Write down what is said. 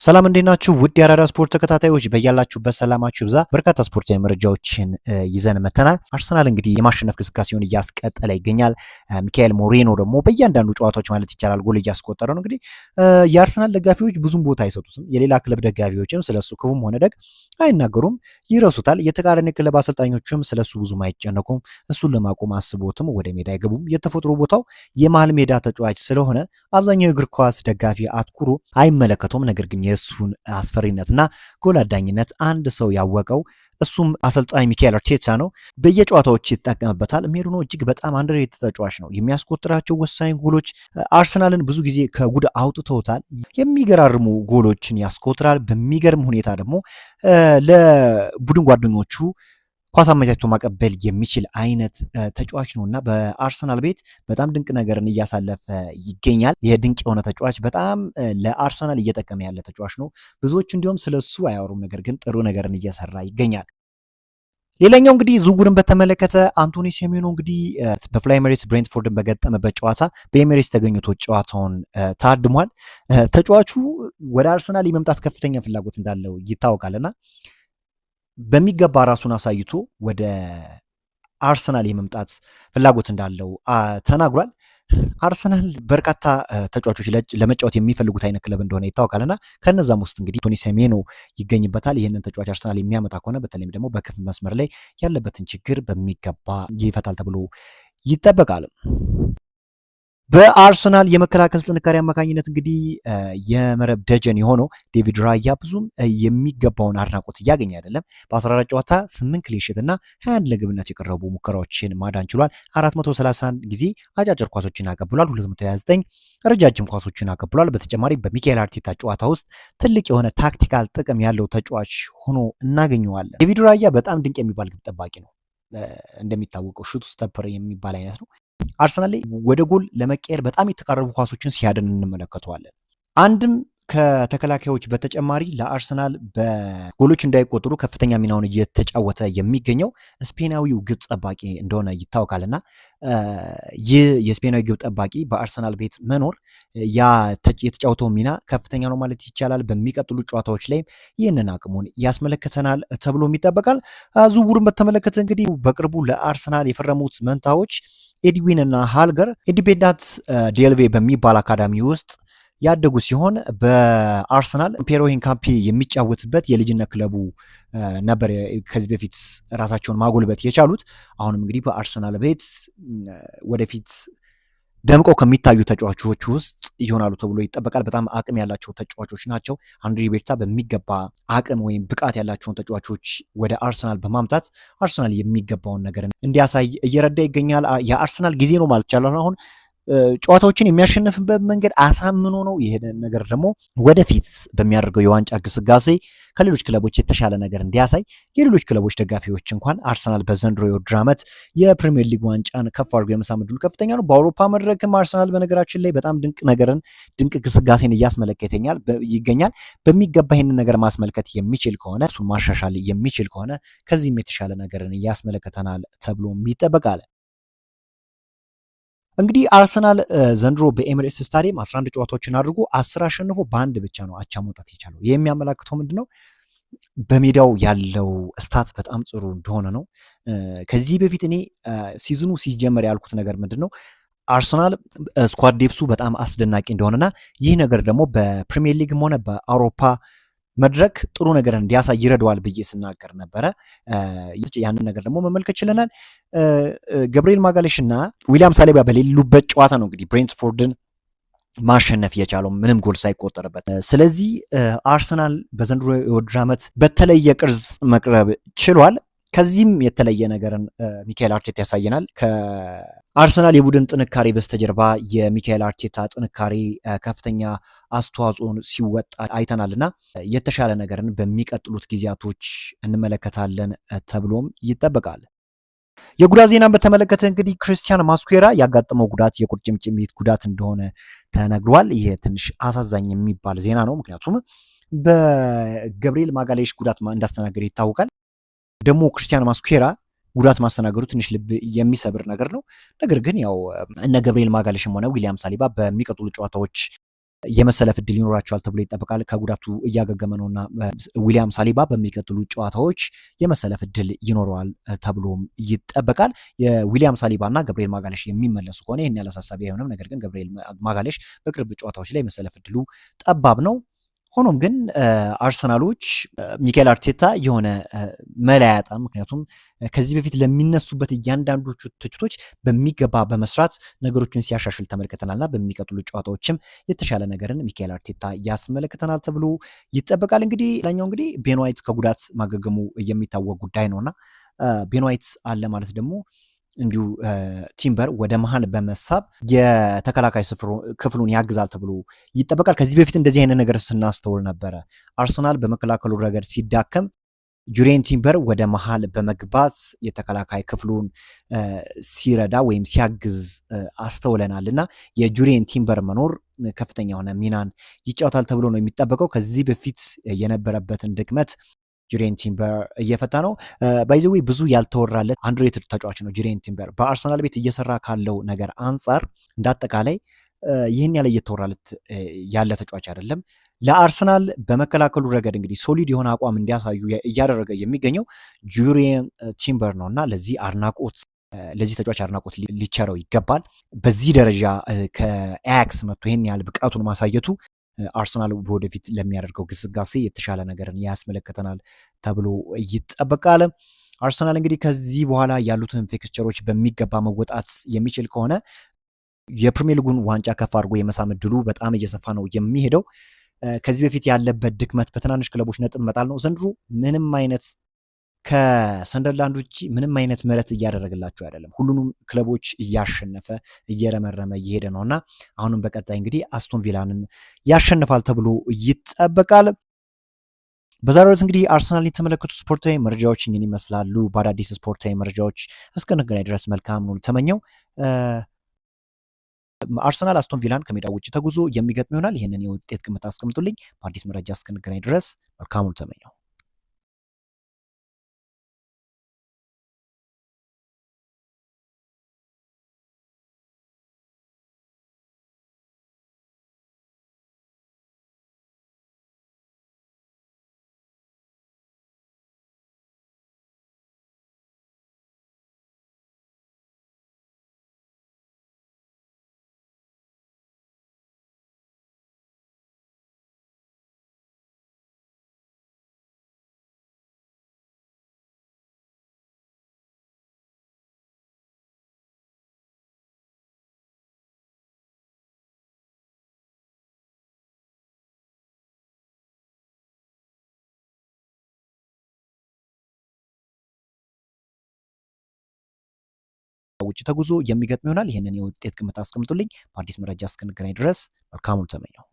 ሰላም እንዴት ናችሁ? ውድ የአራዳ ስፖርት ተከታታዮች በያላችሁበት ሰላማችሁ ይብዛ። በርካታ ስፖርታዊ መረጃዎችን ይዘን መተናል። አርሰናል እንግዲህ የማሸነፍ ግስጋሴውን እያስቀጠለ ይገኛል። ሚካኤል ሞሬኖ ደግሞ በእያንዳንዱ ጨዋታዎች ማለት ይቻላል ጎል እያስቆጠረ ነው። እንግዲህ የአርሰናል ደጋፊዎች ብዙም ቦታ አይሰጡትም። የሌላ ክለብ ደጋፊዎችም ስለሱ ክፉም ሆነ ደግ አይናገሩም፣ ይረሱታል። የተቃራኒ ክለብ አሰልጣኞችም ስለሱ ብዙም አይጨነቁም። እሱን ለማቆም አስቦትም ወደ ሜዳ አይገቡም። የተፈጥሮ ቦታው የመሃል ሜዳ ተጫዋች ስለሆነ አብዛኛው የእግር ኳስ ደጋፊ አትኩሮ አይመለከተውም። ነገር ግን የእሱን አስፈሪነትና ጎል አዳኝነት አንድ ሰው ያወቀው እሱም አሰልጣኝ ሚካኤል አርቴታ ነው። በየጨዋታዎች ይጠቀምበታል። ሜሪኖ እጅግ በጣም አንደርሬትድ ተጫዋች ነው። የሚያስቆጥራቸው ወሳኝ ጎሎች አርሰናልን ብዙ ጊዜ ከጉድ አውጥተውታል። የሚገራርሙ ጎሎችን ያስቆጥራል። በሚገርም ሁኔታ ደግሞ ለቡድን ጓደኞቹ ኳስ አመቻችቶ ማቀበል የሚችል አይነት ተጫዋች ነው እና በአርሰናል ቤት በጣም ድንቅ ነገርን እያሳለፈ ይገኛል። ይህ ድንቅ የሆነ ተጫዋች በጣም ለአርሰናል እየጠቀመ ያለ ተጫዋች ነው። ብዙዎቹ እንዲሁም ስለሱ አያወሩም፣ ነገር ግን ጥሩ ነገርን እየሰራ ይገኛል። ሌላኛው እንግዲህ ዝውውርን በተመለከተ አንቶኒ ሴሜኖ እንግዲህ በፍላይ ኤሜሬትስ ብሬንትፎርድን በገጠመበት ጨዋታ በኤሜሬትስ ተገኝቶ ጨዋታውን ታድሟል። ተጫዋቹ ወደ አርሰናል የመምጣት ከፍተኛ ፍላጎት እንዳለው ይታወቃልና በሚገባ ራሱን አሳይቶ ወደ አርሰናል የመምጣት ፍላጎት እንዳለው ተናግሯል። አርሰናል በርካታ ተጫዋቾች ለመጫወት የሚፈልጉት አይነት ክለብ እንደሆነ ይታወቃልና ከነዛም ውስጥ እንግዲህ አንቶኒ ሴሜኖ ይገኝበታል። ይህንን ተጫዋች አርሰናል የሚያመጣ ከሆነ በተለይም ደግሞ በክንፍ መስመር ላይ ያለበትን ችግር በሚገባ ይፈታል ተብሎ ይጠበቃል። በአርሰናል የመከላከል ጥንካሬ አማካኝነት እንግዲህ የመረብ ደጀን የሆነው ዴቪድ ራያ ብዙም የሚገባውን አድናቆት እያገኘ አይደለም። በ14 ጨዋታ 8 ክሊንሺት እና 21 ለግብነት የቀረቡ ሙከራዎችን ማዳን ችሏል። 431 ጊዜ አጫጭር ኳሶችን አቀብሏል። 229 ረጃጅም ኳሶችን አቀብሏል። በተጨማሪ በሚካኤል አርቴታ ጨዋታ ውስጥ ትልቅ የሆነ ታክቲካል ጥቅም ያለው ተጫዋች ሆኖ እናገኘዋለን። ዴቪድ ራያ በጣም ድንቅ የሚባል ግብ ጠባቂ ነው። እንደሚታወቀው ሹት ስቶፐር የሚባል አይነት ነው። አርሰናል ላይ ወደ ጎል ለመቀየር በጣም የተቃረቡ ኳሶችን ሲያድን እንመለከተዋለን። አንድም ከተከላካዮች በተጨማሪ ለአርሰናል በጎሎች እንዳይቆጠሩ ከፍተኛ ሚናውን እየተጫወተ የሚገኘው ስፔናዊው ግብ ጠባቂ እንደሆነ ይታወቃልና ይህ የስፔናዊ ግብ ጠባቂ በአርሰናል ቤት መኖር የተጫወተው ሚና ከፍተኛ ነው ማለት ይቻላል። በሚቀጥሉ ጨዋታዎች ላይ ይህንን አቅሙን ያስመለክተናል ተብሎም ይጠበቃል። ዝውውሩን በተመለከተ እንግዲህ በቅርቡ ለአርሰናል የፈረሙት መንታዎች ኤድዊን እና ሃልገር ኢንዲፔንዳንት ዴልቬ በሚባል አካዳሚ ውስጥ ያደጉ ሲሆን በአርሰናል ፔሮ ሂንካምፒ የሚጫወትበት የልጅነት ክለቡ ነበር ከዚህ በፊት ራሳቸውን ማጎልበት የቻሉት። አሁንም እንግዲህ በአርሰናል ቤት ወደፊት ደምቀው ከሚታዩ ተጫዋቾች ውስጥ ይሆናሉ ተብሎ ይጠበቃል። በጣም አቅም ያላቸው ተጫዋቾች ናቸው። አንድሪ ቤርታ በሚገባ አቅም ወይም ብቃት ያላቸውን ተጫዋቾች ወደ አርሰናል በማምጣት አርሰናል የሚገባውን ነገር እንዲያሳይ እየረዳ ይገኛል። የአርሰናል ጊዜ ነው ማለት ይቻላል። አሁን ጨዋታዎችን የሚያሸንፍበት መንገድ አሳምኖ ነው። ይሄን ነገር ደግሞ ወደፊት በሚያደርገው የዋንጫ ግስጋሴ ከሌሎች ክለቦች የተሻለ ነገር እንዲያሳይ የሌሎች ክለቦች ደጋፊዎች እንኳን አርሰናል በዘንድሮ የውድድር ዓመት የፕሪሚየር ሊግ ዋንጫን ከፍ አድርጎ የመሳም ዕድሉ ከፍተኛ ነው። በአውሮፓ መድረክም አርሰናል በነገራችን ላይ በጣም ድንቅ ግስጋሴን እያስመለከተ ይገኛል። በሚገባ ይህንን ነገር ማስመልከት የሚችል ከሆነ እሱን ማሻሻል የሚችል ከሆነ ከዚህም የተሻለ ነገርን እያስመለከተናል ተብሎም ይጠበቃል። እንግዲህ አርሰናል ዘንድሮ በኤሚሬትስ ስታዲየም 11 ጨዋታዎችን አድርጎ 10 አሸንፎ በአንድ ብቻ ነው አቻ መውጣት የቻለው። ይህ የሚያመላክተው ምንድነው? በሜዳው ያለው ስታት በጣም ጥሩ እንደሆነ ነው። ከዚህ በፊት እኔ ሲዝኑ ሲጀመር ያልኩት ነገር ምንድነው? አርሰናል ስኳድ ዴፕሱ በጣም አስደናቂ እንደሆነና ይህ ነገር ደግሞ በፕሪሚየር ሊግም ሆነ በአውሮፓ መድረክ ጥሩ ነገር እንዲያሳይ ይረዳዋል ብዬ ስናገር ነበረ። ያንን ነገር ደግሞ መመልከት ችለናል። ገብርኤል ማጋሌሽ እና ዊሊያም ሳሊባ በሌሉበት ጨዋታ ነው እንግዲህ ብሬንትፎርድን ማሸነፍ የቻለው ምንም ጎል ሳይቆጠርበት። ስለዚህ አርሰናል በዘንድሮ የውድድር ዓመት በተለየ ቅርጽ መቅረብ ችሏል። ከዚህም የተለየ ነገርን ሚካኤል አርቴታ ያሳየናል። ከአርሰናል የቡድን ጥንካሬ በስተጀርባ የሚካኤል አርቴታ ጥንካሬ ከፍተኛ አስተዋጽኦን ሲወጣ አይተናልና የተሻለ ነገርን በሚቀጥሉት ጊዜያቶች እንመለከታለን ተብሎም ይጠበቃል። የጉዳት ዜናን በተመለከተ እንግዲህ ክሪስቲያን ማስኩዌራ ያጋጠመው ጉዳት የቁርጭምጭሚት ጉዳት እንደሆነ ተነግሯል። ይህ ትንሽ አሳዛኝ የሚባል ዜና ነው። ምክንያቱም በገብርኤል ማጋሌሽ ጉዳት እንዳስተናገደ ይታወቃል። ደግሞ ክርስቲያን ማስኩዌራ ጉዳት ማስተናገዱ ትንሽ ልብ የሚሰብር ነገር ነው። ነገር ግን ያው እነ ገብርኤል ማጋሌሽም ሆነ ዊሊያም ሳሊባ በሚቀጥሉ ጨዋታዎች የመሰለፍ እድል ይኖራቸዋል ተብሎ ይጠበቃል። ከጉዳቱ እያገገመ ነውና ዊሊያም ሳሊባ በሚቀጥሉ ጨዋታዎች የመሰለፍ እድል ይኖረዋል ተብሎም ይጠበቃል። የዊሊያም ሳሊባ እና ገብርኤል ማጋሌሽ የሚመለሱ ከሆነ ይህን ያህል አሳሳቢ አይሆንም። ነገር ግን ገብርኤል ማጋሌሽ በቅርብ ጨዋታዎች ላይ የመሰለፍ እድሉ ጠባብ ነው። ሆኖም ግን አርሰናሎች ሚካኤል አርቴታ የሆነ መላ ያጣም። ምክንያቱም ከዚህ በፊት ለሚነሱበት እያንዳንዶቹ ትችቶች በሚገባ በመስራት ነገሮችን ሲያሻሽል ተመልክተናልና በሚቀጥሉ ጨዋታዎችም የተሻለ ነገርን ሚካኤል አርቴታ ያስመለክተናል ተብሎ ይጠበቃል። እንግዲህ ሌላኛው እንግዲህ ቤን ዋይት ከጉዳት ማገገሙ የሚታወቅ ጉዳይ ነውና ቤን ዋይት አለ ማለት ደግሞ እንዲሁ ቲምበር ወደ መሀል በመሳብ የተከላካይ ክፍሉን ያግዛል ተብሎ ይጠበቃል። ከዚህ በፊት እንደዚህ አይነት ነገር ስናስተውል ነበረ። አርሰናል በመከላከሉ ረገድ ሲዳከም ጁሪየን ቲምበር ወደ መሀል በመግባት የተከላካይ ክፍሉን ሲረዳ ወይም ሲያግዝ አስተውለናል እና የጁሪየን ቲምበር መኖር ከፍተኛ የሆነ ሚናን ይጫወታል ተብሎ ነው የሚጠበቀው። ከዚህ በፊት የነበረበትን ድክመት ጁሪየን ቲምበር እየፈታ ነው። ባይዘዌ ብዙ ያልተወራለት አንድሬትድ ተጫዋች ነው ጁሪየን ቲምበር። በአርሰናል ቤት እየሰራ ካለው ነገር አንጻር እንዳጠቃላይ ይህን ያለ እየተወራለት ያለ ተጫዋች አይደለም። ለአርሰናል በመከላከሉ ረገድ እንግዲህ ሶሊድ የሆነ አቋም እንዲያሳዩ እያደረገ የሚገኘው ጁሪየን ቲምበር ነው እና ለዚህ ተጫዋች አድናቆት ሊቸረው ይገባል። በዚህ ደረጃ ከአያክስ መጥቶ ይህን ያህል ብቃቱን ማሳየቱ አርሰናል ወደፊት ለሚያደርገው ግስጋሴ የተሻለ ነገርን ያስመለክተናል ተብሎ ይጠበቃል። አርሰናል እንግዲህ ከዚህ በኋላ ያሉትን ፊክስቸሮች በሚገባ መወጣት የሚችል ከሆነ የፕሪሚየር ሊጉን ዋንጫ ከፍ አድርጎ የመሳም እድሉ በጣም እየሰፋ ነው የሚሄደው። ከዚህ በፊት ያለበት ድክመት በትናንሽ ክለቦች ነጥብ መጣል ነው። ዘንድሮ ምንም አይነት ከሰንደርላንድ ውጭ ምንም አይነት ምሕረት እያደረገላቸው አይደለም። ሁሉንም ክለቦች እያሸነፈ እየረመረመ እየሄደ ነውና አሁንም በቀጣይ እንግዲህ አስቶን ቪላንን ያሸንፋል ተብሎ ይጠበቃል። በዛሬው ዕለት እንግዲህ አርሰናል የተመለከቱ ስፖርታዊ መረጃዎች እኝን ይመስላሉ። በአዳዲስ ስፖርታዊ መረጃዎች እስክንገናኝ ድረስ መልካም ነው ተመኘው። አርሰናል አስቶን ቪላን ከሜዳ ውጭ ተጉዞ የሚገጥም ይሆናል። ይህንን የውጤት ግምት አስቀምጡልኝ። በአዲስ መረጃ እስክንገናኝ ድረስ መልካሙን ተመኘው። ውጭ ተጉዞ የሚገጥም ይሆናል። ይህንን የውጤት ግምት አስቀምጡልኝ። በአዲስ መረጃ እስክንገናኝ ድረስ መልካሙን ተመኘው።